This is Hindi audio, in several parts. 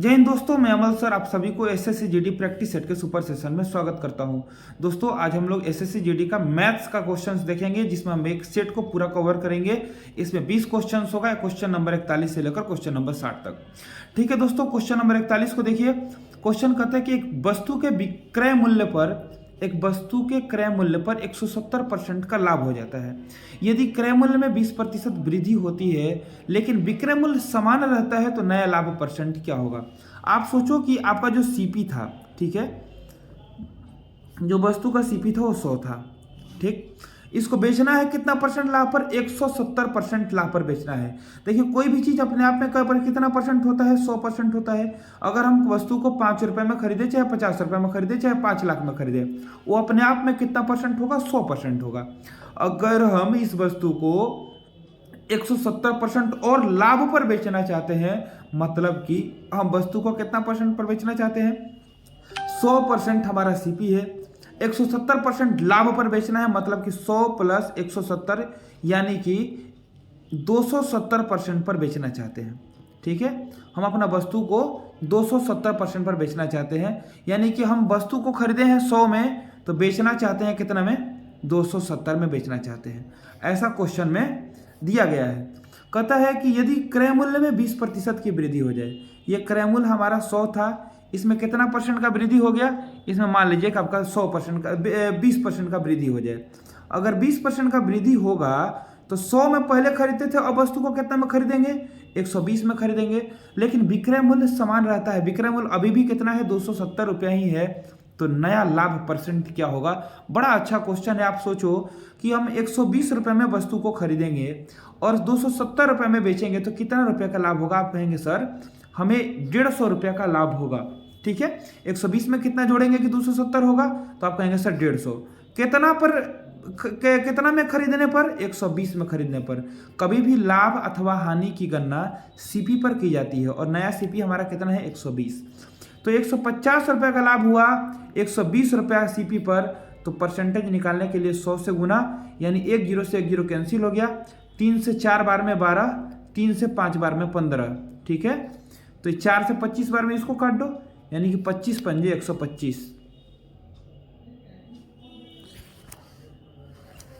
जय हिंद दोस्तों, मैं अमल सर आप सभी को एसएससी जीडी प्रैक्टिस सेट के सुपर सेशन में स्वागत करता हूं। दोस्तों आज हम लोग एसएससी जीडी का मैथ्स का क्वेश्चंस देखेंगे, जिसमें हम एक सेट को पूरा कवर करेंगे। इसमें 20 क्वेश्चंस होगा, क्वेश्चन नंबर 41 से लेकर क्वेश्चन नंबर 60 तक। ठीक है दोस्तों, क्वेश्चन नंबर 41 को देखिए। क्वेश्चन कहता है कि एक वस्तु के क्रय मूल्य पर 170% का लाभ हो जाता है। यदि क्रय मूल्य में 20% वृद्धि होती है लेकिन विक्रय मूल्य समान रहता है तो नया लाभ परसेंट क्या होगा। आप सोचो कि आपका जो सीपी था, ठीक है, जो वस्तु का सीपी था वो 100 था, ठीक। इसको बेचना है कितना परसेंट लाभ पर? 170% लाभ पर बेचना है। देखिए कोई भी चीज अपने आप में कितना परसेंट होता है? 100% होता है। अगर हम वस्तु को 5 रुपए में खरीदे, चाहे 50 रुपए में खरीदे, चाहे 5 लाख में खरीदे, वो अपने आप में कितना परसेंट होगा? 100% होगा। अगर हम इस वस्तु को 170% और लाभ पर बेचना चाहते हैं, मतलब कि हम वस्तु को कितना परसेंट पर बेचना चाहते हैं? 100% हमारा सीपी है। 170% लाभ पर बेचना है, मतलब कि 100 प्लस 170 यानी कि 270% पर बेचना चाहते हैं। ठीक है, हम अपना वस्तु को 270% पर बेचना चाहते हैं, यानी कि हम वस्तु को खरीदे हैं 100 में तो बेचना चाहते हैं कितना में? 270 में बेचना चाहते हैं। ऐसा क्वेश्चन में दिया गया है। कहता है कि यदि क्रय मूल्य में 20% की वृद्धि हो जाए, ये क्रय मूल्य हमारा 100 था, इसमें कितना परसेंट का वृद्धि हो गया? इसमें मान लीजिए कि आपका 100% का 20% का वृद्धि हो जाए। अगर 20% का वृद्धि होगा तो 100 में पहले खरीदते थे, अब वस्तु को कितना में खरीदेंगे? 120 में खरीदेंगे। लेकिन विक्रय मूल्य समान रहता है, विक्रय मूल्य अभी भी कितना है? 270 रुपया ही है, तो नया लाभ परसेंट क्या होगा? बड़ा अच्छा क्वेश्चन है। आप सोचो कि हम 120 रुपये में वस्तु को खरीदेंगे और 270 रुपये में बेचेंगे तो कितना रुपये का लाभ होगा? आप कहेंगे सर हमें 150 रुपये का लाभ होगा। ठीक है, 120 में कितना जोड़ेंगे कि 270 होगा? तो आप कहेंगे सर 150। कितना में खरीदने पर? 120 में खरीदने पर। कभी भी लाभ अथवा हानि की गणना सीपी पर की जाती है और नया सीपी हमारा कितना है? 120। तो 150 रुपये का लाभ हुआ 120 रुपया सीपी पर, तो परसेंटेज निकालने के लिए 100 से गुना, यानी 1 जीरो से 1 जीरो कैंसिल हो गया। 3 से 4 बार में 12, 3 से 5 बार में 15। ठीक है, तो 4 से 25 बार में इसको काट दो, यानी कि 25 पंजे 125,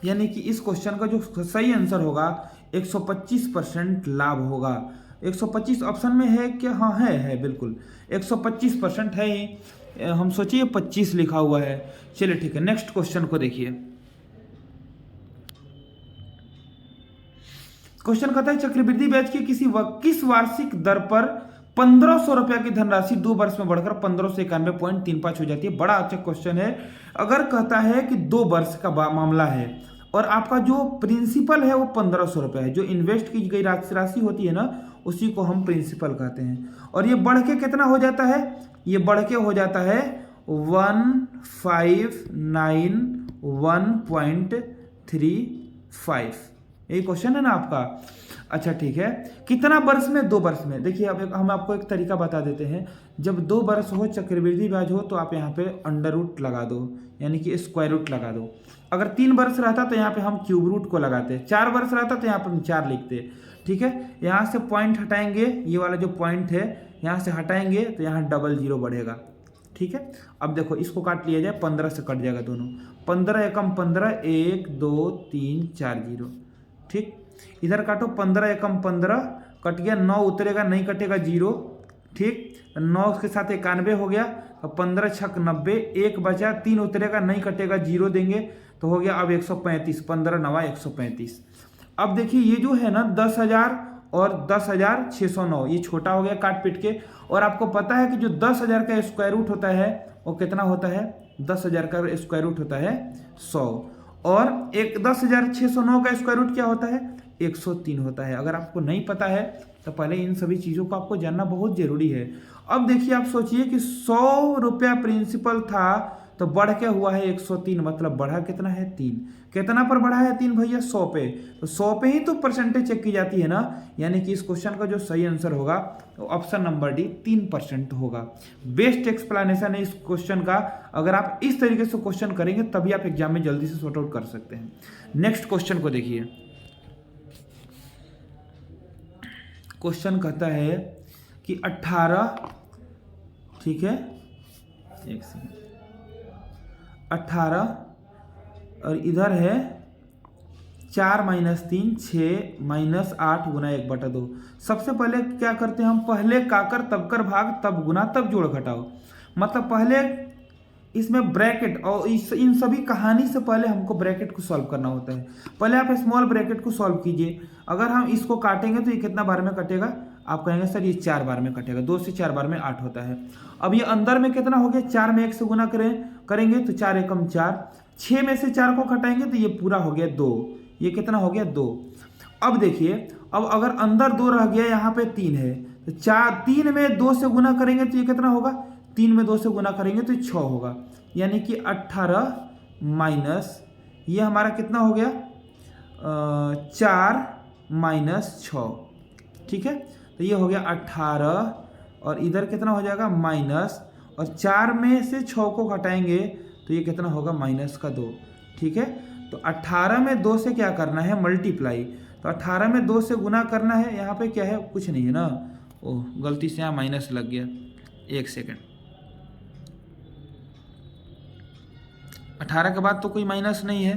यानी कि इस क्वेश्चन का जो सही आंसर होगा 125% लाभ होगा। 125 ऑप्शन में है क्या? हाँ है बिल्कुल 125% है ही। हम सोचिए 25 लिखा हुआ है। चलिए ठीक है, नेक्स्ट क्वेश्चन को देखिए। क्वेश्चन कहता है चक्रवृद्धि ब्याज की किस वार्षिक दर पर 1500 रुपया की धनराशि 2 वर्ष में बढ़कर 1591.35 हो जाती है। बड़ा अच्छा क्वेश्चन है। अगर कहता है कि 2 वर्ष का मामला है और आपका जो प्रिंसिपल है वो 1500 रुपया है, जो इन्वेस्ट की गई राशि होती है ना, उसी को हम प्रिंसिपल कहते हैं। और ये बढ़ के कितना हो जाता है? ये बढ़ के हो जाता है 1591.35। यही क्वेश्चन है ना आपका। अच्छा ठीक है, कितना वर्ष में? 2 वर्ष में। देखिए अब हम आपको एक तरीका बता देते हैं। जब 2 वर्ष हो, चक्रवृद्धि ब्याज हो, तो आप यहाँ पे अंडर रूट लगा दो, यानी कि स्क्वायर रूट लगा दो। अगर 3 वर्ष रहता तो यहाँ पे हम क्यूब रूट को लगाते। 4 वर्ष रहता तो यहाँ पे हम 4 लिखते। ठीक है, यहाँ से पॉइंट हटाएंगे, ये वाला जो पॉइंट है यहाँ से हटाएंगे तो यहाँ डबल जीरो बढ़ेगा। ठीक है, अब देखो इसको काट लिया जाए, 15 से कट जाएगा दोनों। 15 एकम 15, 1 2 3 4 जीरो। ठीक, इधर काटो, 15 एकम 15 कट गया, 9 उतरेगा नहीं कटेगा, जीरो। ठीक, 9 के साथ 91 हो गया, अब 15 छक 90, 1 बचा, 3 उतरेगा नहीं कटेगा, जीरो देंगे तो हो गया अब 135। 15 नवा 135। अब देखिए ये जो है ना 10,000 और 10,609, ये छोटा हो गया काट पीट के। और आपको पता है कि जो 10,000 का स्क्वायर रूट होता है वो कितना होता है? 10,000 का स्क्वायर रूट होता है 100, और एक 10,609 का स्क्वायर रूट क्या होता है? 103 होता है। अगर आपको नहीं पता है तो पहले इन सभी चीज़ों को आपको जानना बहुत जरूरी है। अब देखिए आप सोचिए कि 100 रुपया प्रिंसिपल था तो बढ़ के हुआ है 103, मतलब बढ़ा कितना है? 3। कितना पर बढ़ा है 3 भैया? 100 पे। तो 100 पे ही तो परसेंटेज चेक की जाती है ना, यानी कि इस क्वेश्चन का जो सही आंसर होगा तो ऑप्शन नंबर डी 3% होगा। बेस्ट एक्सप्लेनेशन है इस क्वेश्चन का। अगर आप इस तरीके से क्वेश्चन करेंगे तभी आप एग्जाम में जल्दी से सॉर्ट आउट कर सकते हैं। नेक्स्ट क्वेश्चन को देखिए। क्वेश्चन कहता है कि 18 ठीक है, एक सेकेंड, 18 और इधर है 4 माइनस 3 6 माइनस 8 गुना 1/2। सबसे पहले क्या करते हैं हम, पहले काकर तब कर भाग तब गुना तब जोड़ घटाओ। मतलब पहले इसमें ब्रैकेट और इन सभी कहानी से पहले हमको ब्रैकेट को सॉल्व करना होता है। पहले आप स्मॉल ब्रैकेट को सॉल्व कीजिए। अगर हम इसको काटेंगे तो ये कितना बार में कटेगा, आप कहेंगे सर ये 4 बार में कटेगा। 2 से 4 बार में 8 होता है। अब ये अंदर में कितना हो गया, 4 में 1 से गुना करेंगे तो 4 एकम 4, 6 में से 4 को घटाएंगे तो ये पूरा हो गया 2। ये कितना हो गया 2। अब देखिए, अब अगर अंदर 2 रह गया, यहाँ पे 3 है तो 3 में 2 से गुना करेंगे तो ये कितना होगा, 3 में 2 से गुना करेंगे तो 6 होगा। यानी कि 18 माइनस ये हमारा कितना हो गया, 4 माइनस 6। ठीक है, तो ये हो गया 18 और इधर कितना हो जाएगा माइनस, और 4 में से 6 को घटाएंगे तो ये कितना होगा माइनस का 2। ठीक है, तो 18 में 2 से क्या करना है, मल्टीप्लाई। तो 18 में 2 से गुना करना है। यहाँ पे क्या है, कुछ नहीं है ना, ओह गलती से यहाँ माइनस लग गया, एक सेकेंड। 18 के बाद तो कोई माइनस नहीं है।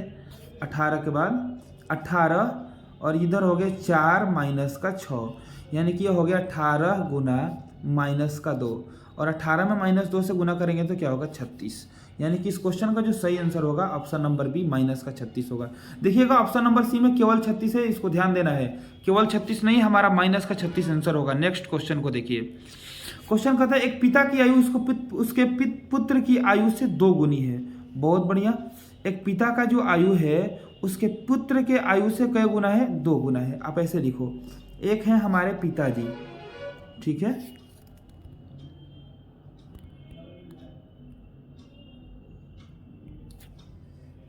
18 के बाद 18 और इधर हो गया 4 माइनस का 6, यानी कि ये हो गया 18 गुना माइनस का 2, और 18 में माइनस 2 से गुना करेंगे तो क्या होगा 36। यानी कि इस क्वेश्चन का जो सही आंसर होगा ऑप्शन नंबर बी माइनस का 36 होगा। देखिएगा ऑप्शन नंबर सी में केवल 36 है, इसको ध्यान देना है। केवल 36 नहीं, हमारा माइनस का 36 आंसर होगा। नेक्स्ट क्वेश्चन को देखिए। क्वेश्चन कहता है एक पिता की आयु उसके पुत्र की आयु से 2 गुनी है। बहुत बढ़िया। एक पिता का जो आयु है उसके पुत्र के आयु से कै गुना है, 2 गुना है। आप ऐसे लिखो, एक है हमारे पिताजी, ठीक है,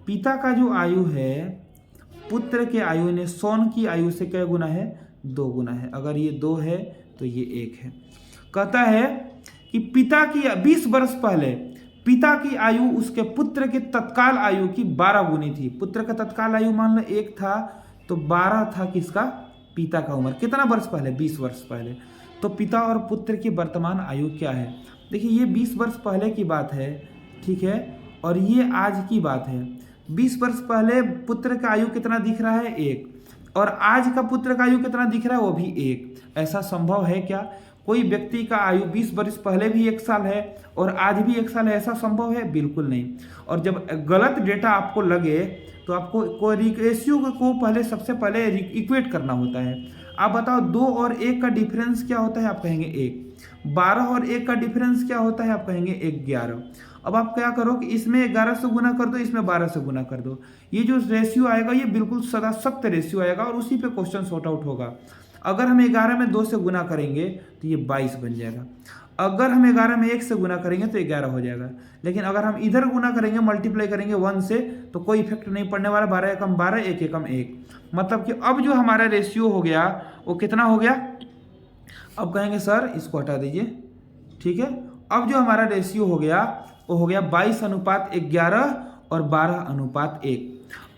पिता का जो आयु है पुत्र के आयु ने सोन की आयु से कै गुना है, 2 गुना है। अगर ये 2 है तो ये 1 है। कहता है कि पिता की 20 वर्ष पहले पिता की आयु उसके पुत्र के तत्काल आयु की 12 गुनी थी। पुत्र का तत्काल आयु मान लो 1 था तो 12 था किसका, पिता का उम्र। कितना वर्ष पहले, 20 वर्ष पहले। तो पिता और पुत्र की वर्तमान आयु क्या है। देखिए ये 20 वर्ष पहले की बात है, ठीक है, और ये आज की बात है। 20 वर्ष पहले पुत्र का आयु कितना दिख रहा है, 1, और आज का पुत्र का आयु कितना दिख रहा है, वो भी 1। ऐसा संभव है क्या, कोई व्यक्ति का आयु 20 वर्ष पहले भी 1 साल है और आज भी 1 साल है, ऐसा संभव है, बिल्कुल नहीं। और जब गलत डेटा आपको लगे तो आपको कोई रेशियो को पहले सबसे पहले इक्वेट करना होता है। आप बताओ 2 और 1 का डिफरेंस क्या होता है, आप कहेंगे 1। 12 और 1 का डिफरेंस क्या होता है, आप कहेंगे 11। अब आप क्या करो कि इसमें 11 से गुना कर दो, इसमें 12 से गुना कर दो। ये जो रेशियो आएगा ये बिल्कुल सदा सख्त रेशियो आएगा और उसी पे क्वेश्चन सॉर्ट आउट होगा। अगर हम 11 में 2 से गुना करेंगे तो ये 22 बन जाएगा। अगर हम 11 में 1 से गुना करेंगे तो 11 हो जाएगा। लेकिन अगर हम इधर गुना करेंगे, मल्टीप्लाई करेंगे 1 से, तो कोई इफेक्ट नहीं पड़ने वाला। 12 एकम 12, 1 एकम 1। मतलब कि अब जो हमारा रेशियो हो गया वो कितना हो गया, अब कहेंगे सर इसको हटा दीजिए, ठीक है। अब जो हमारा रेशियो हो गया वो हो गया 22:11 और 12:1।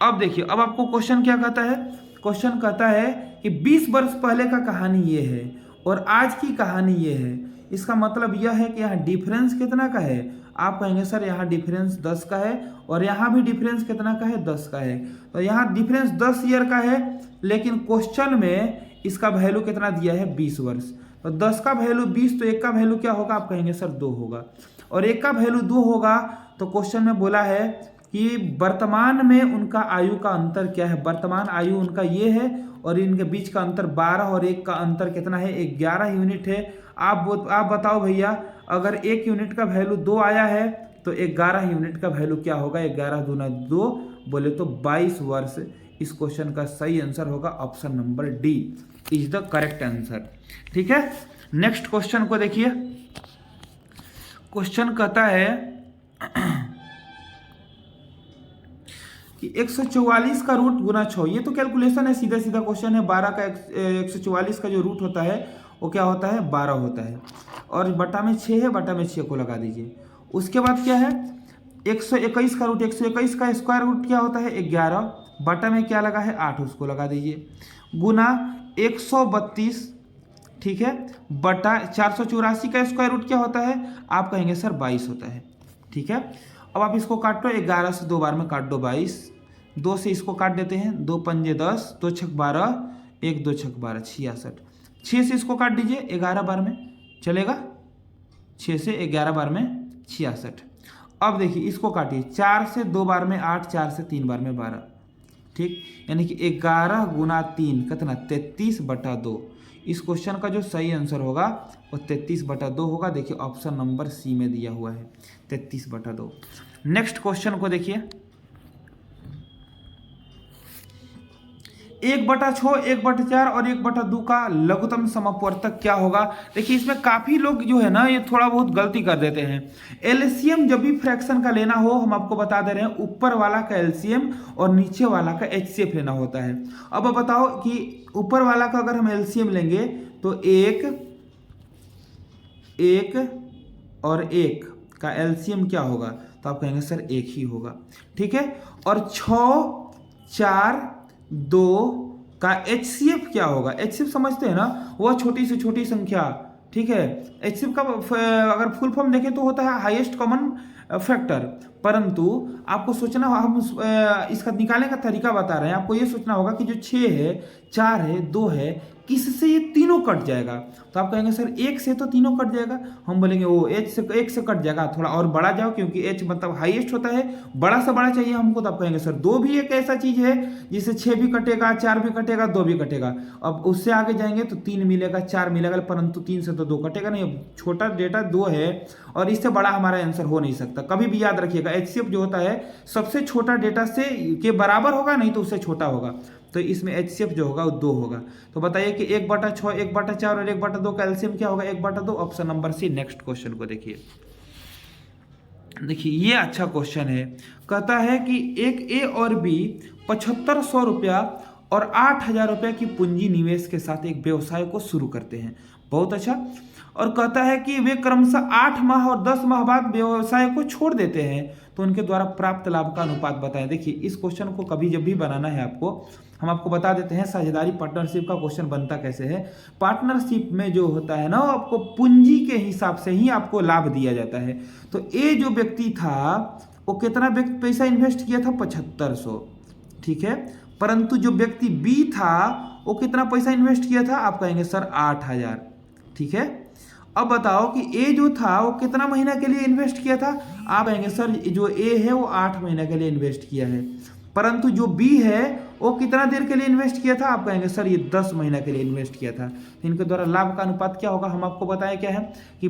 अब देखिए, अब आपको क्वेश्चन क्या कहता है, क्वेश्चन कहता है कि 20 वर्ष पहले का कहानी ये है और आज की कहानी ये है। इसका मतलब यह है कि यहाँ डिफरेंस कितना का है, आप कहेंगे सर यहाँ डिफरेंस 10 का है और यहाँ भी डिफरेंस कितना का है, 10 का है। तो यहाँ डिफरेंस 10 ईयर का है, लेकिन क्वेश्चन में इसका वैल्यू कितना दिया है, 20 वर्ष। तो 10 का वैल्यू 20, तो 1 का वैल्यू क्या होगा, आप कहेंगे सर 2 होगा। और 1 का वैल्यू 2 होगा तो क्वेश्चन में बोला है कि वर्तमान में उनका आयु का अंतर क्या है। वर्तमान आयु उनका ये है और इनके बीच का अंतर 12 और 1 का अंतर कितना है, 11 यूनिट है। आप बताओ भैया, अगर 1 यूनिट का वैल्यू 2 आया है तो 11 यूनिट का वैल्यू क्या होगा, 11 दूना 2, बोले तो 22 वर्ष। इस क्वेश्चन का सही आंसर होगा option number D is the correct answer. ठीक है, नेक्स्ट क्वेश्चन को देखिए। क्वेश्चन कहता है कि 144 का रूट गुना 6। ये तो कैलकुलेशन है, सीधा सीधा क्वेश्चन है। 12 का 144 का जो रूट होता है वो क्या होता है, 12 होता है, और बटा में 6 है, बटा में 6 को लगा दीजिए। उसके बाद क्या है, 121 का रूट, 121 का स्क्वायर रूट क्या होता है, 11, बटा में क्या लगा है, 8, उसको लगा दीजिए, गुना 132 ठीक है, बटा 484 का स्क्वायर रूट क्या होता है, आप कहेंगे सर 22 होता है। ठीक है, अब आप इसको काट लो, 11 से 2 बार में काट दो 22, 2 से इसको काट देते हैं, 2 पंजे 10, 2 छक 12, 1 2 छक 12, 66, 6 से इसको काट दीजिए 11 बार में, चलेगा, 6 से 11 बार में 66। अब देखिए इसको काटिए, 4 से 2 बार में 8, 4 से 3 बार में 12, ठीक, यानी कि 11 गुना 3 कितना 33/2। इस क्वेश्चन का जो सही आंसर होगा वो 33/2 होगा। देखिए ऑप्शन नंबर सी में दिया हुआ है 33/2। नेक्स्ट क्वेश्चन को देखिए, 1/6, 1/4 और 1/2 का लघुत्तम समअपवर्तक क्या होगा। देखिए इसमें काफी लोग जो है ना ये थोड़ा बहुत गलती कर देते हैं। एलसीएम जब भी फ्रैक्शन का लेना हो, हम आपको बता दे रहे हैं ऊपर वाला का एलसीएम और नीचे वाला का एचसीएफ लेना होता है। अब बताओ कि ऊपर वाला का अगर हम एलसीएम लेंगे तो 1 और 1 का एलसीएम क्या होगा, तो आप कहेंगे सर 1 ही होगा। ठीक है, और 6, 4, 2 का HCF क्या होगा। HCF समझते हैं ना, वह छोटी से छोटी संख्या। ठीक है, HCF का अगर फुल फॉर्म देखें तो होता है हाईएस्ट कॉमन फैक्टर, परंतु आपको सोचना, हम इसका निकालने का तरीका बता रहे हैं। आपको ये सोचना होगा कि जो 6 है, 4 है, 2 है, किससे ये तीनों कट जाएगा। तो आप कहेंगे सर 1 से तो तीनों कट जाएगा। हम बोलेंगे वो H से 1 से कट जाएगा, थोड़ा और बड़ा जाओ, क्योंकि H मतलब हाईएस्ट होता है, बड़ा से बड़ा चाहिए हमको। तो आप कहेंगे सर 2 भी एक ऐसा चीज है जिससे 6 भी कटेगा, 4 भी कटेगा, 2 भी कटेगा। अब उससे आगे जाएंगे तो 3 मिलेगा, 4 मिलेगा, परंतु 3 से तो 2 कटेगा नहीं। छोटा डेटा 2 है और इससे बड़ा हमारा आंसर हो नहीं सकता। कभी भी याद रखिएगा, HCF जो होता है सबसे छोटा डेटा से के बराबर होगा, नहीं तो उससे छोटा होगा। तो इसमें HCF जो होगा वो 2 होगा। तो बताइए कि 1/6, 1/4 और 1/2 का एलसीएम क्या होगा, 1/2। Option number C. Next question को देखिए, ये अच्छा क्वेश्चन है। कहता है कि एक ए और बी 7500 रुपया और 8000 रुपया की पूंजी निवेश के साथ एक व्यवसाय को शुरू करते हैं। बहुत अच्छा। और कहता है कि वे क्रमशः 8 माह और 10 माह बाद व्यवसाय को छोड़ देते हैं, तो उनके द्वारा प्राप्त लाभ का अनुपात बताएं। देखिए इस क्वेश्चन को कभी जब भी बनाना है आपको, हम आपको बता देते हैं साझेदारी पार्टनरशिप का क्वेश्चन बनता कैसे है। पार्टनरशिप में जो होता है ना, वो आपको पूंजी के हिसाब से ही आपको लाभ दिया जाता है। तो ए जो व्यक्ति था वो कितना पैसा इन्वेस्ट किया था, 7500। ठीक है, परंतु जो व्यक्ति बी था वो कितना पैसा इन्वेस्ट किया था, आप कहेंगे सर 8000। ठीक है, अब बताओ कि ए जो था वो कितना महीना के लिए इन्वेस्ट किया था, आप कहेंगे सर जो ए है वो 8 महीने के लिए इन्वेस्ट किया है, परंतु जो बी है वो कितना देर के लिए इन्वेस्ट किया था, आप कहेंगे सर ये 10 महीना के लिए इन्वेस्ट किया था। तो इनके द्वारा लाभ का अनुपात क्या होगा, हम आपको बताएं क्या है कि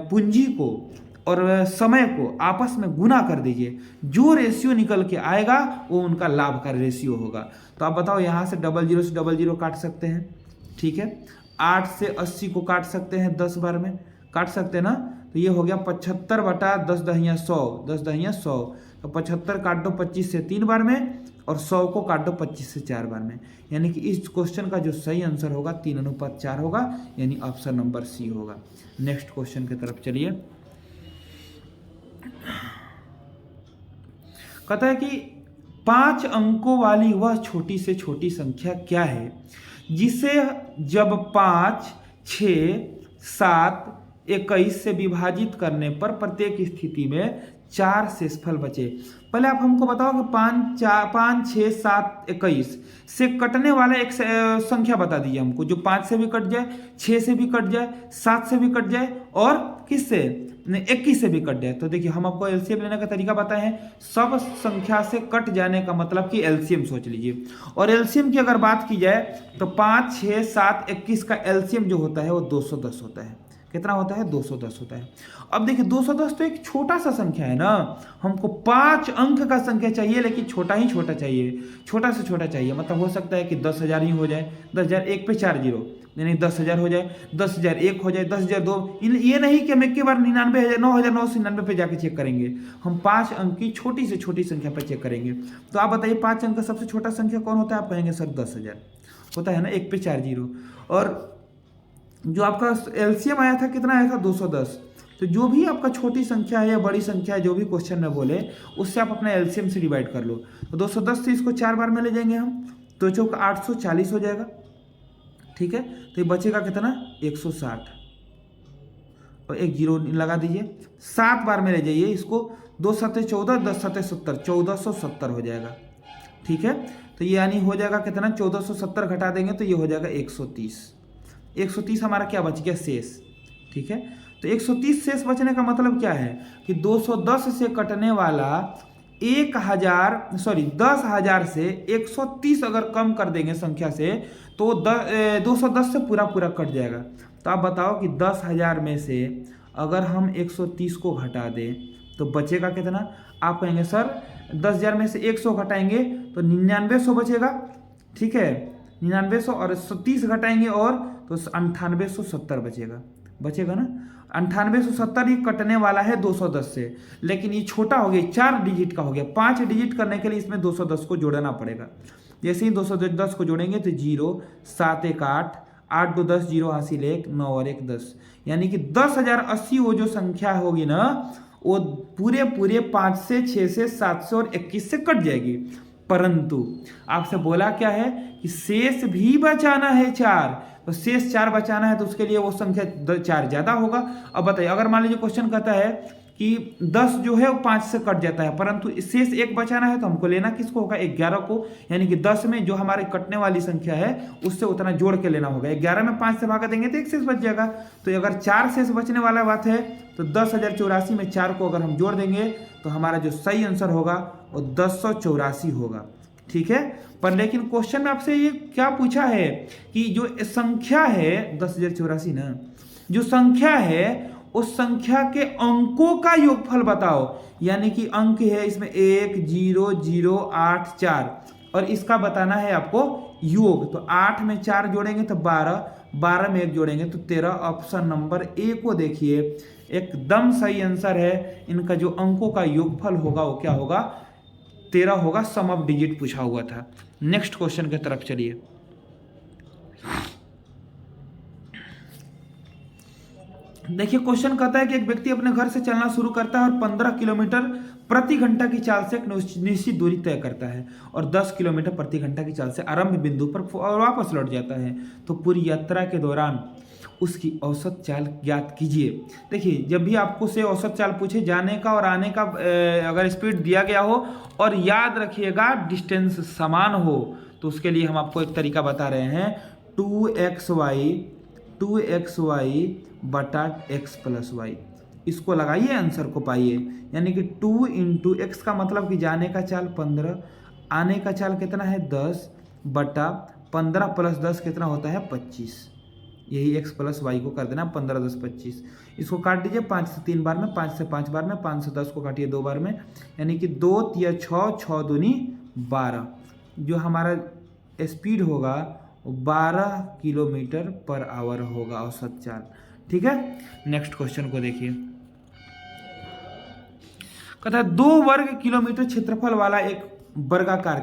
पूंजी को और समय को आपस में गुना कर दीजिए, जो रेशियो निकल के आएगा वो उनका लाभ का रेशियो होगा। तो आप बताओ, यहाँ से 00 से 00 काट सकते हैं। ठीक है, 8 से 80 को काट सकते हैं, 10 बार में काट सकते हैं ना। तो ये हो गया 75/10 दहिया 100, 10 दहिया 100। तो 75 काट दो 25 से 3 बार में, और 100 को काट दो 25 से 4 बार में। यानी कि इस क्वेश्चन का जो सही आंसर होगा 3:4 होगा, यानी ऑप्शन नंबर सी होगा। नेक्स्ट क्वेश्चन की तरफ चलिए। कहता है कि 5 अंकों वाली वह छोटी से छोटी संख्या क्या है जिसे जब 5, 6, 7, 21 से विभाजित करने पर प्रत्येक स्थिति में 4 शेषफल बचे। पहले आप हमको बताओ कि 5, 6, 7, 21 से कटने वाला एक संख्या बता दीजिए हमको, जो 5 से भी कट जाए, 6 से भी कट जाए, 7 से भी कट जाए, और किससे, 21 से भी कट जाए। तो देखिए हम आपको एलसीएम लेने का तरीका बताए हैं। सब संख्या से कट जाने का मतलब कि एलसीएम सोच लीजिए। और एलसीएम की अगर बात की जाए तो 5, 6, 7, 21 का एलसीएम जो होता है वो 210 होता है। कितना होता है, 210 होता है। अब देखिए 210 तो एक छोटा सा संख्या है ना, हमको 5 अंक का संख्या चाहिए, लेकिन छोटा ही छोटा चाहिए, छोटा से छोटा चाहिए। मतलब हो सकता है कि 10,000 ही हो जाए, 10,000 1 पे 4 जीरो, यानी 10,000 हो जाए, 10,000 1 हो जाए, 10,000 2। ये नहीं कि हम एक के बार 9,999 पे जाके चेक करेंगे, हम 5 अंक की छोटी से छोटी संख्या पर चेक करेंगे। तो आप बताइए 5 अंक का सबसे छोटा संख्या कौन होता है, आप कहेंगे सर 10,000 होता है ना, 1 पे 4 जीरो। और जो आपका एलसीएम आया था कितना आया था, 210। तो जो भी आपका छोटी संख्या है या बड़ी संख्या है, जो भी क्वेश्चन में बोले, उससे आप अपना एलसीएम से डिवाइड कर लो। तो 210 से इसको 4 बार में ले जाएंगे हम, तो चौक 840 हो जाएगा। ठीक है, तो ये बचेगा कितना 160 और एक जीरो लगा दीजिए, 7 बार में ले जाइए इसको, 2 सत्ते 14, 10 सत्ते 70, 1470 हो जाएगा। ठीक है, तो ये यानी हो जाएगा कितना 1470 घटा देंगे तो ये हो जाएगा 130। 130 हमारा क्या बच गया शेष। ठीक है, तो 130 शेष बचने का मतलब क्या है कि 210 से कटने वाला 10,000 से 130 अगर कम कर देंगे संख्या से तो 210 से पूरा पूरा कट जाएगा। तो आप बताओ कि 10,000 में से अगर हम 130 को घटा दें तो बचेगा कितना। आप कहेंगे सर 10,000 में से 100 घटाएंगे तो 9900 बचेगा। ठीक है, 9900 और 30 घटाएंगे और तो 9870 बचेगा ना। 9870 ये कटने वाला है 210 से, लेकिन ये छोटा हो गया, 4 डिजिट का हो गया। 5 डिजिट करने के लिए इसमें 210 को जोड़ना पड़ेगा। जैसे ही 210 को जोड़ेंगे तो 0 7 1 8 8 2 10 0 हासिल 1 9 और 1 10, यानी कि 10,080 वो जो संख्या होगी ना वो पूरे 5 से 6 से 7 से और 21 से कट जाएगी। परंतु आपसे बोला क्या है कि शेष भी बचाना है 4, तो शेष 4 बचाना है तो उसके लिए वो संख्या 4 ज्यादा होगा। अब बताइए अगर मान लीजिए क्वेश्चन कहता है कि 10 जो है वो 5 से कट जाता है, परंतु शेष 1 बचाना है तो हमको लेना किसको होगा 11 को, यानी कि 10 में जो हमारे कटने वाली संख्या है उससे उतना जोड़ के लेना होगा। 11 में 5 से भागा देंगे तो 1 शेष बच जाएगा। तो अगर 4 शेष बचने वाला बात है तो 10,084 में 4 को अगर हम जोड़ देंगे तो हमारा जो सही आंसर होगा वो 1084 होगा। ठीक है, पर लेकिन क्वेश्चन में आपसे ये क्या पूछा है कि जो संख्या है 10,084 ना, जो संख्या है उस संख्या के अंकों का योगफल बताओ, यानी कि अंक है इसमें 1 0 0 8 4 और इसका बताना है आपको योग। तो 8 में 4 जोड़ेंगे तो 12, 12 में 1 जोड़ेंगे तो 13। ऑप्शन नंबर ए को देखिए एकदम सही आंसर है। इनका जो अंकों का योगफल होगा वो क्या होगा 13 होगा। सम ऑफ डिजिट पूछा हुआ था। नेक्स्ट क्वेश्चन की तरफ चलिए। देखिए क्वेश्चन कहता है कि एक व्यक्ति अपने घर से चलना शुरू करता है और 15 किलोमीटर प्रति घंटा की चाल से एक निश्चित दूरी तय करता है और 10 किलोमीटर प्रति घंटा की चाल से आरंभ बिंदु पर वापस लौट जाता है। तो पूरी यात्रा के दौरान उसकी औसत चाल ज्ञात कीजिए। देखिए जब भी आपको से औसत चाल पूछे, जाने का और आने का अगर स्पीड दिया गया हो और याद रखिएगा डिस्टेंस समान हो तो उसके लिए हम आपको एक तरीका बता रहे हैं 2xy बटा x प्लस वाई। इसको लगाइए आंसर को पाइए, यानी कि 2 इंटू एक्स का मतलब कि जाने का चाल 15, आने का चाल कितना है 10 बटा 15 प्लस 10 कितना होता है 25। यही x प्लस वाई को कर देना 15 10 25। इसको काट दीजिए 5 से 3 बार में, 5 से 5 बार में, 5 से 10 को काटिए 2 बार में, यानी कि 2 या 6 6 दूनी 12। जो हमारा स्पीड होगा वो 12 किलोमीटर पर आवर होगा औसत चाल। ठीक है, नेक्स्ट क्वेश्चन को देखिए। कहता है 2 वर्ग किलोमीटर क्षेत्रफल वाला एक वर्गाकार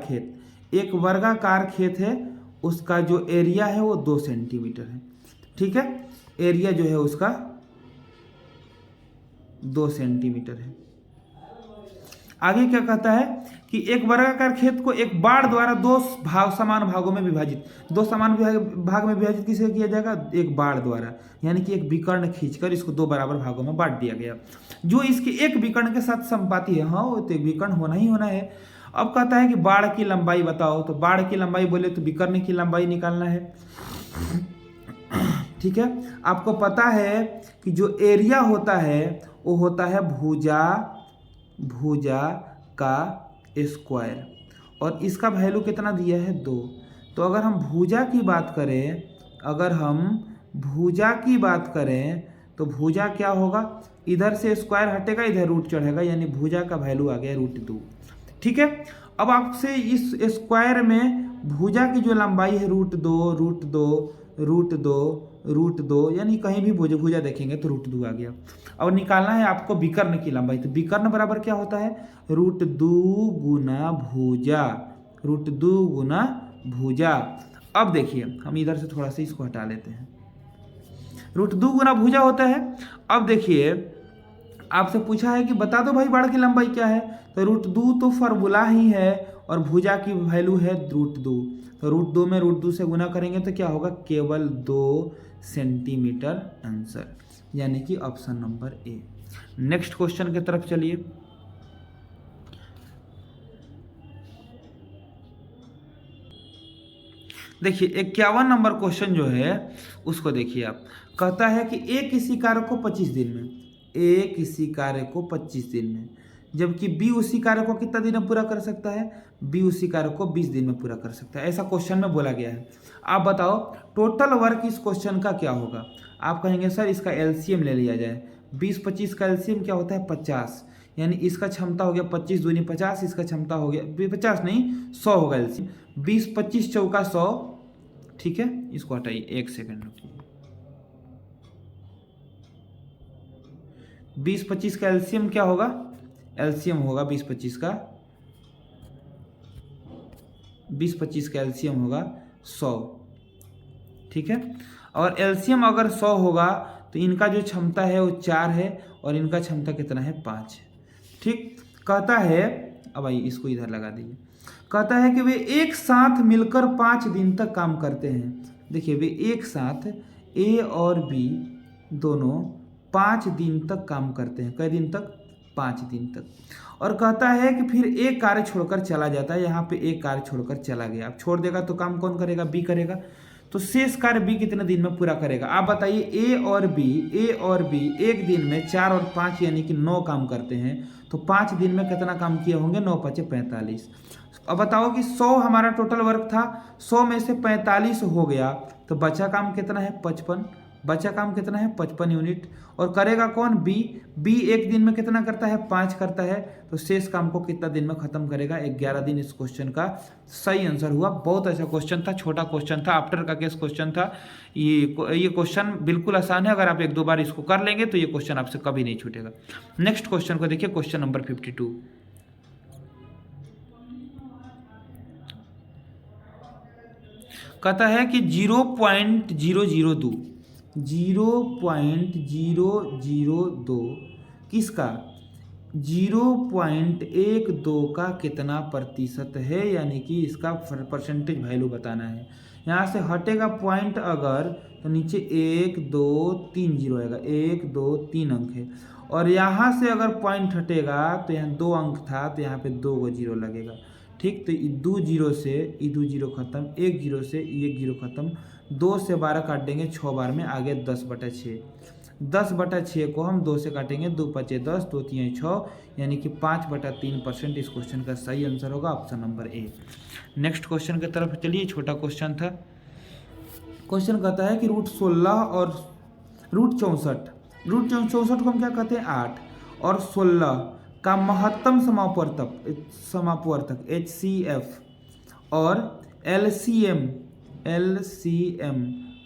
खेत है, उसका जो एरिया है वो 2 सेंटीमीटर है। ठीक है, एरिया जो है उसका 2 सेंटीमीटर है। आगे क्या कहता है कि एक वर्गाकार खेत को एक बाड़ द्वारा 2 समान भागों में विभाजित, 2 समान भाग में विभाजित किसे किया जाएगा एक बाड़ द्वारा, यानी कि एक विकर्ण खींचकर इसको 2 बराबर भागों में बांट दिया गया जो इसके एक विकर्ण के साथ संपाती है। हाँ वो तो एक विकर्ण होना ही होना है। अब कहता है कि बाड़ की लंबाई बताओ, तो बाड़ की लंबाई बोले तो विकर्ण की लंबाई निकालना है। ठीक है, आपको पता है कि जो एरिया होता है वो होता है भुजा का स्क्वायर और इसका वैल्यू कितना दिया है 2। तो अगर हम भुजा की बात करें तो भुजा क्या होगा, इधर से स्क्वायर हटेगा इधर रूट चढ़ेगा, यानी भुजा का वैल्यू आ गया √2। ठीक है, अब आपसे इस स्क्वायर में भुजा की जो लंबाई है √2, यानी कहीं भी भुजा देखेंगे तो √2 आ गया। और निकालना है आपको विकर्ण की लंबाई, तो विकर्ण बराबर क्या होता है √2 गुना भुजा। अब देखिए हम इधर से थोड़ा सा इसको हटा लेते हैं, √2 गुना भुजा होता है। अब देखिए आपसे पूछा है कि बता दो भाई बाड़ की लंबाई क्या है, तो √2 तो फार्मूला ही है और भुजा की वैल्यू है √2, तो √2 में √2 से गुना करेंगे तो क्या होगा, केवल 2 सेंटीमीटर आंसर, यानी कि option number A. Next question की तरफ चलिए। देखिए 51 नंबर क्वेश्चन जो है उसको देखिए आप, कहता है कि ए किसी कार्य को 25 दिन में, ए किसी कार्य को 25 दिन में, जबकि बी उसी कार्य को कितना दिन में पूरा कर सकता है, बी उसी कार्य को 20 दिन में पूरा कर सकता है, ऐसा क्वेश्चन में बोला गया है। आप बताओ टोटल वर्क इस क्वेश्चन का क्या होगा। आप कहेंगे सर इसका एलसीएम ले लिया जाए, 20-25 का एलसीएम क्या होता है 50, यानी इसका क्षमता हो गया 25 दूनी 50, इसका क्षमता हो गया 50 नहीं 100 होगा एलसीएम, 20-25 चौका 100, ठीक है। इसको हटाइए, 1 सेकंड रुकिए। 20-25 का एलसीएम क्या होगा, एलसीएम होगा 20-25 का, 20-25 का एलसीएम होगा 100, ठीक है। और एलसीएम अगर 100 होगा तो इनका जो क्षमता है वो 4 है और इनका क्षमता कितना है 5 है, ठीक। कहता है, अब आइए इसको इधर लगा दीजिए, कहता है कि वे एक साथ मिलकर 5 दिन तक काम करते हैं। देखिए वे एक साथ ए और बी दोनों 5 दिन तक काम करते हैं, कई दिन तक, 5 दिन तक। और कहता है कि फिर एक कार्य छोड़कर चला जाता है, यहाँ पे एक कार्य छोड़कर चला गया, अब छोड़ देगा तो काम कौन करेगा, बी करेगा, तो शेष कार्य बी कितने दिन में पूरा करेगा। आप बताइए ए और बी एक दिन में 4 और 5 यानी कि 9 काम करते हैं, तो 5 दिन में कितना काम किए होंगे, 9×5 = 45। अब बताओ कि 100 हमारा टोटल वर्क था, 100 में से 45 हो गया तो बचा काम कितना है 55, बचा काम कितना है 55 यूनिट। और करेगा कौन, बी एक दिन में कितना करता है 5 करता है, तो शेष काम को कितना दिन में खत्म करेगा, 11 दिन। इस क्वेश्चन का सही आंसर हुआ। बहुत अच्छा क्वेश्चन था, छोटा क्वेश्चन था, आफ्टर का केस क्वेश्चन था। ये क्वेश्चन बिल्कुल आसान है, अगर आप 1-2 बार इसको कर लेंगे तो ये क्वेश्चन आपसे कभी नहीं छूटेगा। नेक्स्ट क्वेश्चन को देखिए, क्वेश्चन नंबर 52। कहता है कि 0.002 किसका, 0.12 का कितना प्रतिशत है, यानी कि इसका परसेंटेज वैल्यू बताना है। यहाँ से हटेगा पॉइंट अगर तो नीचे 1 2 3 जीरो आएगा, 1 2 3 अंक है। और यहाँ से अगर पॉइंट हटेगा तो यहाँ 2 अंक था तो यहाँ पे 2 जीरो लगेगा, ठीक। तो 2 जीरो से 2 जीरो खत्म, 1 जीरो से 1 जीरो खत्म, 2 से 12 काट देंगे 6 बार में, आगे 10/6, 10/6 को हम 2 से काटेंगे, 2×5 = 10, 2×3 = 6, यानी कि 5/3% इस क्वेश्चन का सही आंसर होगा, option number A. Next question की तरफ चलिए, छोटा क्वेश्चन था। क्वेश्चन कहता है कि √16 और √64 को हम क्या कहते हैं 8 और 16 का महत्तम समापवर्तक HCF और LCM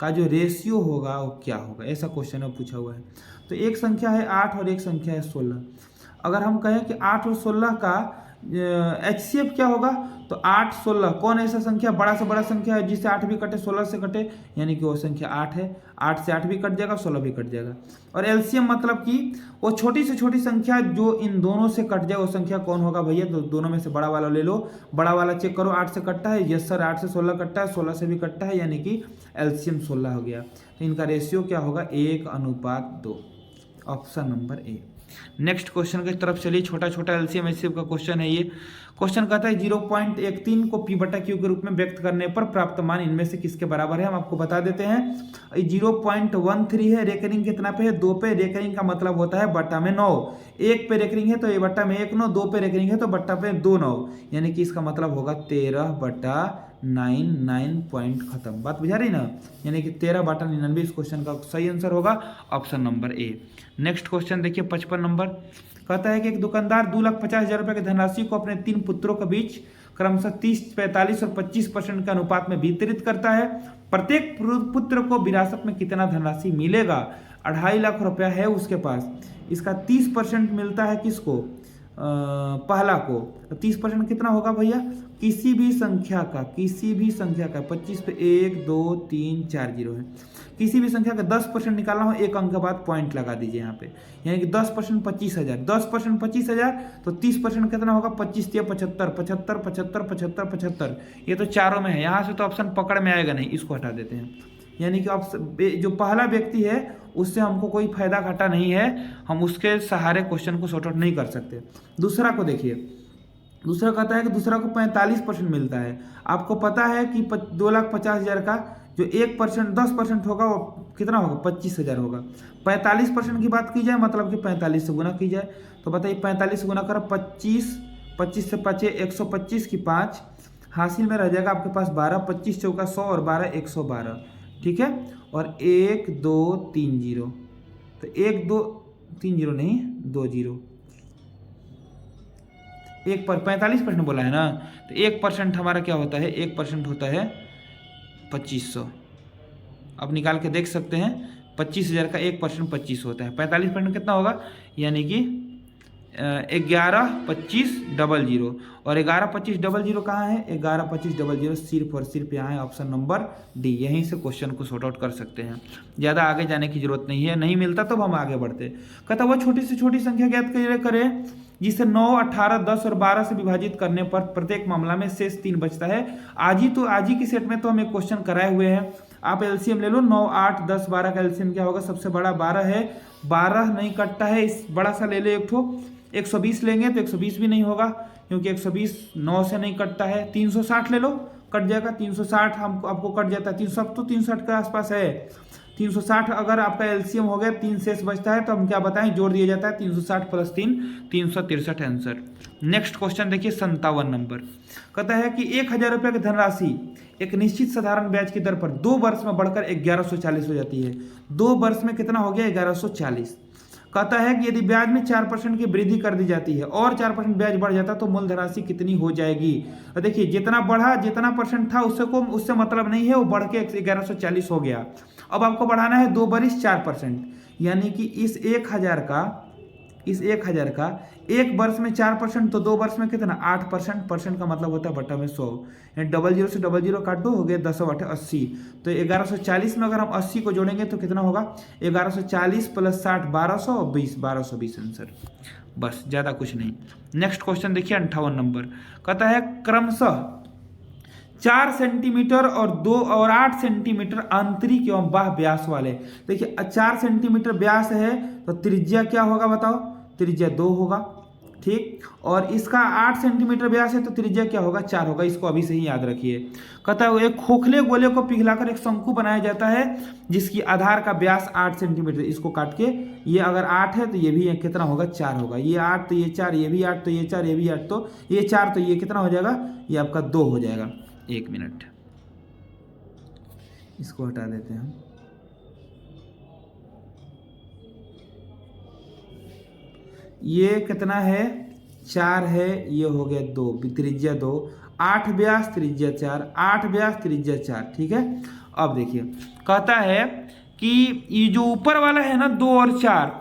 का जो रेशियो होगा वो क्या होगा, ऐसा क्वेश्चन में पूछा हुआ है। तो एक संख्या है 8 और एक संख्या है 16। अगर हम कहें कि 8 और 16 का HCF क्या होगा, तो 8 16 कौन ऐसा संख्या, बड़ा से बड़ा संख्या है जिससे 8 भी कटे 16 से कटे, यानी कि वो संख्या 8 है, 8 से 8 भी कट जाएगा, 16 भी कट जाएगा। और LCM मतलब कि वो छोटी से छोटी संख्या जो इन दोनों से कट जाए, वो संख्या कौन होगा भैया, तो दोनों में से बड़ा वाला ले लो, बड़ा वाला चेक करो, 8 से कटता है, यस सर 8 से 16 कटता है, 16 से भी कटता है, यानी कि LCM 16 हो गया। तो इनका रेशियो क्या होगा 1:2, option number A. Next question की तरफ चलिए, छोटा छोटा LCM HCF का क्वेश्चन है ये। क्वेश्चन कहता है 0.13 को P/Q के रूप में व्यक्त करने पर प्राप्त मान इनमें से किसके बराबर है, हम आपको बता देते हैं। 0.13 है, रेकरिंग कितना पे है 2 पे, रेकरिंग का मतलब होता है बट्टा में 9, 1 पे रेकरिंग है तो ये बट्टा में 1 9, 2 पे रेकरिंग है तो बट्टा पे 2 9, यानी कि इसका मतलब होगा 13/9, 9 पॉइंट खत्म। बात बुझा रही ना, यानी कि 13/99 इस क्वेश्चन का सही आंसर होगा, option number A. Next question देखिए 55 नंबर, कहता है कि एक दुकानदार 2,50,000 रुपये की धनराशि को अपने 3 पुत्रों के बीच क्रमशः 30, 45 और 25% के अनुपात में वितरित करता है। प्रत्येक पुत्र को विरासत में कितना धनराशि मिलेगा, 2.5 लाख रुपया है उसके पास, इसका 30% मिलता है किसको, पहला को। तो 30% कितना होगा भैया, किसी भी संख्या का 25 पे 1 2 3 4 जीरो है, किसी भी संख्या का 10% निकालना हो, एक अंक के बाद पॉइंट लगा दीजिए यहाँ पे, यानी कि 10% 25,000, 10% 25,000, तो 30% कितना होगा, 25 या 75, 75 75 75 75, ये तो चारों में है, यहाँ से तो ऑप्शन पकड़ में आएगा नहीं, इसको हटा देते हैं। यानी कि जो पहला व्यक्ति है उससे हमको कोई फायदा घाटा नहीं है, हम उसके सहारे क्वेश्चन को सॉर्ट आउट नहीं कर सकते। दूसरा को देखिए, दूसरा कहता है कि दूसरा को 45% मिलता है। आपको पता है कि 2,50,000 का जो 1% 10% होगा वो कितना होगा, 25,000 होगा। 45% की बात की जाए मतलब कि 45 से गुना की जाए, तो बताइए 45 से गुना करो 25, 25 से 5 125 की 5, हासिल में रह जाएगा आपके पास 12, 25 चौका 100 और 12 112, ठीक है। और 1 2 3 0, तो 1 2 3 0 नहीं 2 0, 45% बोला है ना, तो 1% हमारा क्या होता है, 1% होता है 2500। अब निकाल के देख सकते हैं, 25,000 का 1% 25 होता है, 45% कितना होगा, यानी कि 11,25,00, और 11,25,00 कहाँ है, 11,25,00 सिर्फ और सिर्फ यहाँ है, ऑप्शन नंबर डी। यहीं से क्वेश्चन को सॉर्ट आउट कर सकते हैं, ज़्यादा आगे जाने की जरूरत नहीं है, नहीं मिलता तो हम आगे बढ़ते। कहता वो छोटी से छोटी संख्या ज्ञात करें जिसे 9, 18, 10 और 12 से विभाजित करने पर प्रत्येक मामला में शेष 3 बचता है। आज ही की सेट में तो हम एक क्वेश्चन कराए हुए हैं, आप एलसीएम ले लो, 9, 8, 10, 12 का एलसीएम क्या होगा, सबसे बड़ा 12 है, 12 नहीं कटता है, इस बड़ा सा ले ले एक ठो, 120 लेंगे तो 120 भी नहीं होगा, क्योंकि 120 9 से नहीं कटता है। 360 ले लो, कट जाएगा, 360 हमको आपको कट जाता है, 360 तो 360 के आसपास है, 360 अगर आपका एलसीएम हो गया, 3 शेष बचता है, तो हम क्या बताएं, जोड़ दिया जाता है, 360 + 3 363 आंसर। नेक्स्ट क्वेश्चन देखिए 57 नंबर, कहता है कि 1,000 रुपये की धनराशि एक निश्चित साधारण ब्याज की दर पर 2 वर्ष में बढ़कर 1140 हो जाती है। 2 वर्ष में कितना हो गया, 1140। कहता है कि यदि ब्याज में 4% की वृद्धि कर दी जाती है और 4% ब्याज बढ़ जाता है तो मूल धनराशि कितनी हो जाएगी। तो देखिए जितना बढ़ा, जितना परसेंट था उससे मतलब नहीं है, वो बढ़ के 1140 हो गया। अब आपको बढ़ाना है 2 बरिस 4%, यानी कि इस 1,000 का 1 वर्ष में 4%, तो 2 वर्ष में कितना 8%, परसेंट का मतलब होता है बटा में 100, 00 से 00 काट दो, हो गया 10 बटे 80, तो 1140 में अगर हम 80 को जोड़ेंगे तो कितना होगा, 1140 + 60 1220, 1220 आंसर, बस ज़्यादा कुछ नहीं। नेक्स्ट क्वेश्चन देखिए 58 नंबर, कहता है क्रमशः 4 सेंटीमीटर और 2 और 8 सेंटीमीटर आंतरिक एवं बाह्य व्यास वाले। देखिए 4 सेंटीमीटर व्यास है तो त्रिज्या क्या होगा बताओ, त्रिज्या 2 होगा, ठीक। और इसका 8 सेंटीमीटर व्यास है तो त्रिज्या क्या होगा, 4 होगा, इसको अभी से ही याद रखिए। कहता है एक खोखले गोले को पिघलाकर एक शंकु बनाया जाता है जिसकी आधार का व्यास 8 सेंटीमीटर, इसको काट के ये अगर 8 है तो ये भी कितना होगा, 4 होगा, ये 8 तो ये 4, ये भी 8 तो ये 4, ये भी 8 तो ये 4, तो ये कितना हो जाएगा, ये आपका 2 हो जाएगा। 1 मिनट, इसको हटा देते हैं हम। ये कितना है, 4 है, ये हो गया 2, त्रिज्या 2, 8 व्यास त्रिज्या 4, 8 व्यास त्रिज्या 4, ठीक है। अब देखिए कहता है कि ये जो ऊपर वाला है ना 2 और 4,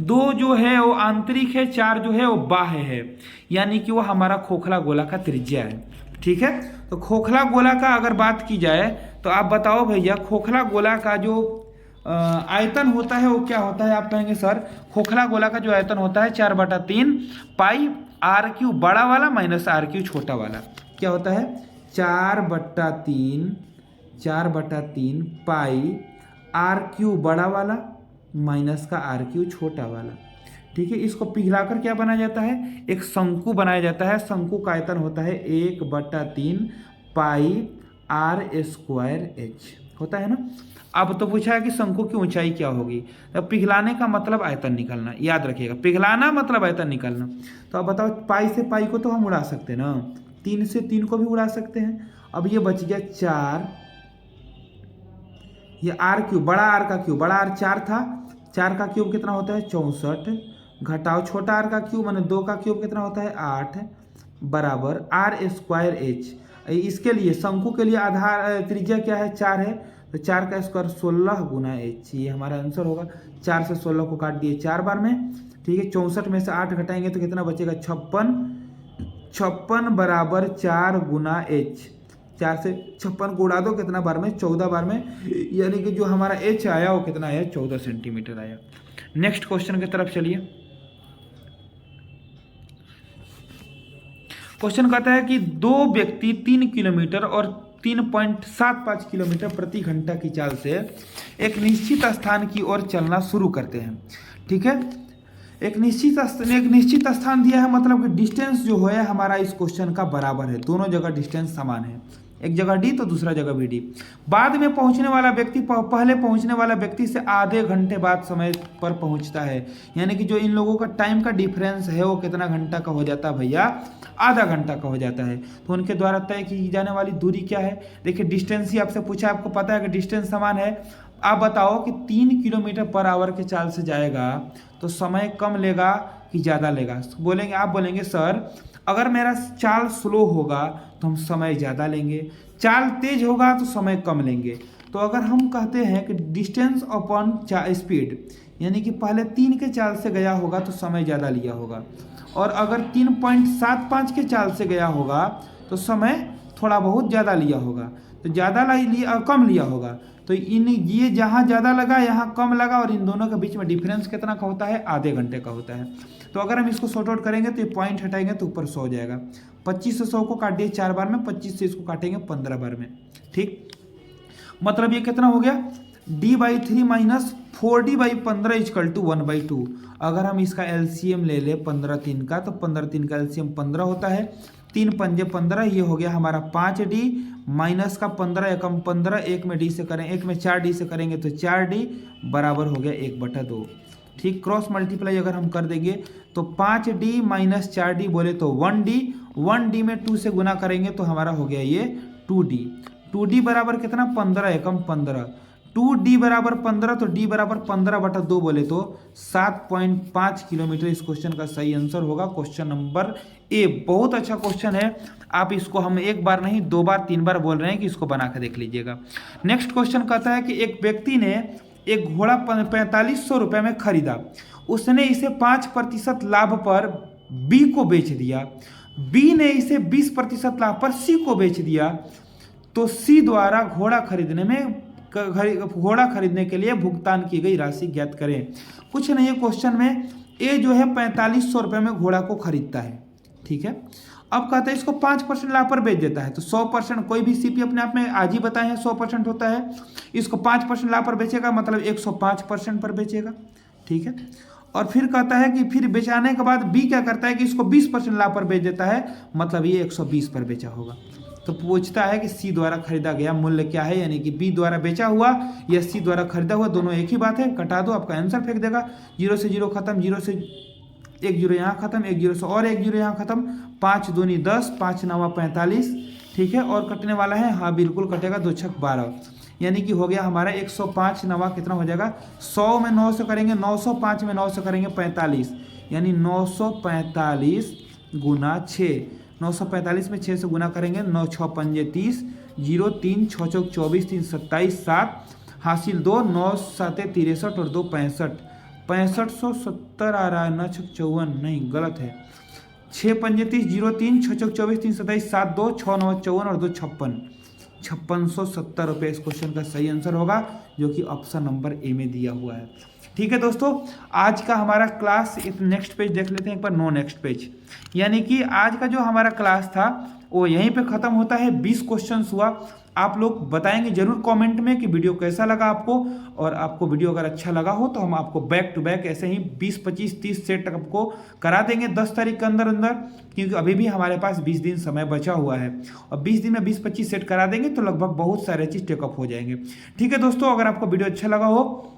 2 जो है वो आंतरिक है, 4 जो है वो बाह्य है, यानी कि वो हमारा खोखला गोला का त्रिज्या है, ठीक है। तो खोखला गोला का अगर बात की जाए तो आप बताओ भैया, खोखला गोला का जो आयतन होता है वो क्या होता है, आप कहेंगे सर खोखला गोला का जो आयतन होता है 4/3 पाई r³ बड़ा वाला -r³ छोटा वाला, क्या होता है 4/3 पाई r³ बड़ा वाला माइनस का r³ छोटा वाला, ठीक है। इसको पिघलाकर क्या बनाया जाता है, एक शंकु बनाया जाता है। शंकु का आयतन होता है 1/3 पाई r² होता है ना। अब तो पूछा है कि शंकु की ऊंचाई क्या होगी, तो पिघलाने का मतलब आयतन निकालना, याद रखिएगा, पिघलाना मतलब आयतन निकालना। तो अब बताओ पाई से पाई को तो हम उड़ा सकते हैं ना, 3 से 3 को भी उड़ा सकते हैं। अब ये बच गया 4, ये r³ बड़ा r का क्यूब, बड़ा r 4 था, 4 का क्यूब कितना होता है 64, घटाओ छोटा r का क्यूब माने 2 का क्यूब कितना होता है 8, बराबर r²h। इसके लिए शंकु के लिए आधार त्रिज्या क्या है 4 है, तो 4 का स्क्वायर 16 गुना h, ये हमारा आंसर होगा। 4 से 16 को काट दिए 4 बार में, ठीक है। 64 में से 8 घटाएंगे तो कितना बचेगा 56, 56 बराबर 4 गुना h, 4 से 56 को उड़ा दो, कितना बार में, 14 बार में, यानी कि जो हमारा एच आया वो कितना आया, 14 सेंटीमीटर आया। नेक्स्ट क्वेश्चन की तरफ चलिए। क्वेश्चन कहता है कि 2 व्यक्ति 3 किलोमीटर और 3.75 किलोमीटर प्रति घंटा की चाल से एक निश्चित स्थान की ओर चलना शुरू करते हैं। ठीक है, एक निश्चित स्थान दिया है, मतलब कि डिस्टेंस जो है हमारा इस क्वेश्चन का बराबर है, दोनों जगह डिस्टेंस समान है, एक जगह डी तो दूसरा जगह भी डी। बाद में पहुंचने वाला व्यक्ति पहले पहुंचने वाला व्यक्ति से आधे घंटे बाद समय पर पहुंचता है, यानी कि जो इन लोगों का टाइम का डिफरेंस है वो कितना घंटा का हो जाता है भैया, आधा घंटा का हो जाता है। तो उनके द्वारा तय की जाने वाली दूरी क्या है, देखिए डिस्टेंस ही आपसे पूछा, आपको पता है कि डिस्टेंस समान है। आप बताओ कि 3 किलोमीटर पर आवर के चाल से जाएगा तो समय कम लेगा कि ज़्यादा लेगा। बोलेंगे, आप बोलेंगे सर अगर मेरा चाल स्लो होगा तो हम समय ज़्यादा लेंगे, चाल तेज होगा तो समय कम लेंगे। तो अगर हम कहते हैं कि डिस्टेंस अपॉन स्पीड, यानी कि पहले 3 के चाल से गया होगा तो समय ज़्यादा लिया होगा, और अगर 3.75 के चाल से गया होगा तो समय थोड़ा बहुत ज़्यादा लिया होगा, तो ज़्यादा लिया कम लिया होगा। तो ये जहाँ ज़्यादा लगा यहाँ कम लगा, और इन दोनों के बीच में डिफरेंस कितना का होता है, आधे घंटे का होता है। तो अगर हम इसको सॉर्ट आउट करेंगे तो ये पॉइंट हटाएंगे तो ऊपर 100 हो जाएगा। 25 से 100 को काट दिए 4 बार में, 25 से इसको काटेंगे 15 बार में। ठीक, मतलब ये कितना हो गया, d/3 minus 4d/15 equal to 1/2। अगर हम इसका एलसीएम ले ले 15×3 का, तो 15×3 का एलसीएम 15 होता है, 3 पंजे 15, ये हो गया हमारा 5d माइनस का 15 एकम 15, एक में डी से करें, एक में 4d से करेंगे तो 4d बराबर हो गया 1/2। ठीक, क्रॉस मल्टीप्लाई अगर हम कर देंगे तो 5d माइनस 4d बोले तो 1d में 2 से गुना करेंगे तो हमारा हो गया ये 2d बराबर कितना, 15 एकम 15, 2d बराबर 15, तो d बराबर 15/2 बोले तो 7.5 किलोमीटर इस क्वेश्चन का सही आंसर होगा। क्वेश्चन नंबर ए बहुत अच्छा क्वेश्चन है, आप इसको हम एक बार नहीं 2 बार 3 बार बोल रहे हैं कि इसको बना कर देख लीजिएगा। नेक्स्ट क्वेश्चन कहता है कि एक व्यक्ति ने एक घोड़ा 4500 रुपये में खरीदा, उसने इसे 5% लाभ पर बी को बेच दिया, बी ने इसे 20% लाभ पर सी को बेच दिया, तो सी द्वारा घोड़ा खरीदने के लिए भुगतान की गई राशि ज्ञात करें। कुछ नहीं है क्वेश्चन में, ए जो है 4500 रुपये में घोड़ा को खरीदता है। ठीक है, अब कहते हैं इसको 5% लाभ पर बेच देता है, तो 100% कोई भी सीपी अपने आप में आज ही बताए हैं 100% होता है, इसको 5% लाभ पर बेचेगा मतलब 105% पर बेचेगा। ठीक है, और फिर कहता है कि फिर बेचाने के बाद बी क्या करता है कि इसको 20% लाभ पर बेच देता है, मतलब ये 120 पर बेचा होगा। तो पूछता है कि सी द्वारा खरीदा गया मूल्य क्या है, यानी कि बी द्वारा बेचा हुआ या सी द्वारा खरीदा हुआ, दोनों एक ही बात है, कटा दो आपका आंसर फेंक देगा। 0 से 0 खत्म, 0 से 1 0 यहाँ खत्म, 1 0 से और 1 0 यहाँ खत्म, 5 दूनी 10, 5 9 45। ठीक है, और कटने वाला है, हाँ बिल्कुल कटेगा, 2 6 12, यानी कि हो गया हमारा 105 9 कितना हो जाएगा, 100 में 9 से करेंगे 905 में 9 से करेंगे 45, यानी 945 गुना 6, 945 में 6 से गुना करेंगे, 9 6 पंजे 30, 0 3 6 चौक 24 3 27 7 हासिल 2, 9 7 63 और 2 65, 6570 आ रहा है, 9 6 54 नहीं गलत है, 6 पंजे 30, 0 3 6 चौक 24 3 27 7 2 6 9 54 और 2 56, 5670 रुपये इस क्वेश्चन का सही आंसर होगा, जो कि ऑप्शन नंबर ए में दिया हुआ है। ठीक है दोस्तों, आज का हमारा क्लास नेक्स्ट पेज देख लेते हैं एक बार, नो नेक्स्ट पेज, यानी कि आज का जो हमारा क्लास था वो यहीं पे ख़त्म होता है। 20 क्वेश्चंस हुआ, आप लोग बताएंगे जरूर कमेंट में कि वीडियो कैसा लगा आपको, और आपको वीडियो अगर अच्छा लगा हो तो हम आपको बैक टू बैक ऐसे ही 20 25 30 सेट तक आपको करा देंगे 10 तारीख के अंदर अंदर, क्योंकि अभी भी हमारे पास 20 दिन समय बचा हुआ है, और 20 दिन में 20 25 सेट करा देंगे तो लगभग बहुत सारे चीज़ टेकअप हो जाएंगे। ठीक है दोस्तों, अगर आपको वीडियो अच्छा लगा हो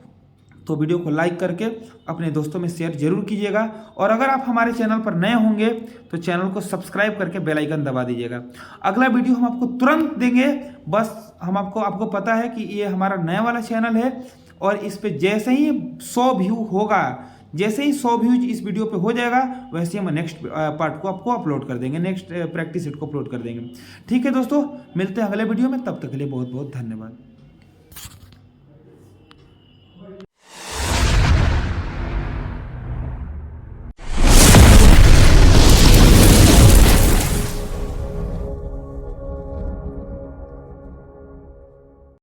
तो वीडियो को लाइक करके अपने दोस्तों में शेयर जरूर कीजिएगा, और अगर आप हमारे चैनल पर नए होंगे तो चैनल को सब्सक्राइब करके बेल आइकन दबा दीजिएगा। अगला वीडियो हम आपको तुरंत देंगे, बस हम आपको पता है कि ये हमारा नया वाला चैनल है, और इस पे जैसे ही 100 व्यू होगा, जैसे ही 100 व्यूज इस वीडियो पे हो जाएगा, वैसे हम नेक्स्ट पार्ट को आपको अपलोड कर देंगे, नेक्स्ट प्रैक्टिस सेट को अपलोड कर देंगे। ठीक है दोस्तों, मिलते हैं अगले वीडियो में, तब तक के लिए बहुत बहुत धन्यवाद।